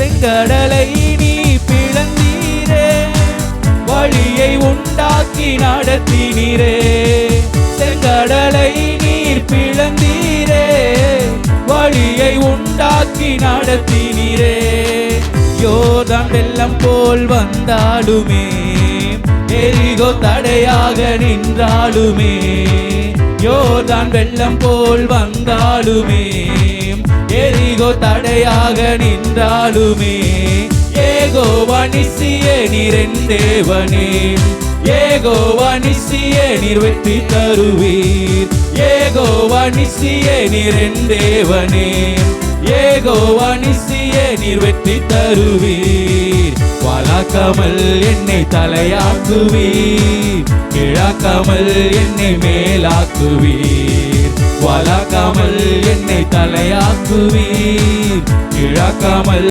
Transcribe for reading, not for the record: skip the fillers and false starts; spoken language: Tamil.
செங்கடலை நீ பிளந்தீரே, வழியை உண்டாக்கி நடத்தினீரே. செங்கடலை நீர் பிளந்தீரே, வழியை உண்டாக்கி நடத்தினீரே. யோர்தான் வெள்ளம் போல் வந்தாலுமே, எரிகோ தடையாக நின்றாலுமே. யோர்தான் வெள்ளம் போல் வந்தாலுமே, எரிகோ தடையாக நின்றாலுமே. யெகோவா நிசியே நீர் என் தேவனே, யெகோவா நிசியே நீர் வெற்றி தருவீர். யெகோவா நிசியே நீர் என் தேவனே, யெகோவா நிசியே நீர் வெற்றி தருவீர். வாலாக்காமல் என்னை தலையாக்குவீர், கிழாக்காமல் என்னை மேலாக்குவீர். வாலாக்காமல் என்னை தலையாக்குவீர், கிழாக்காமல்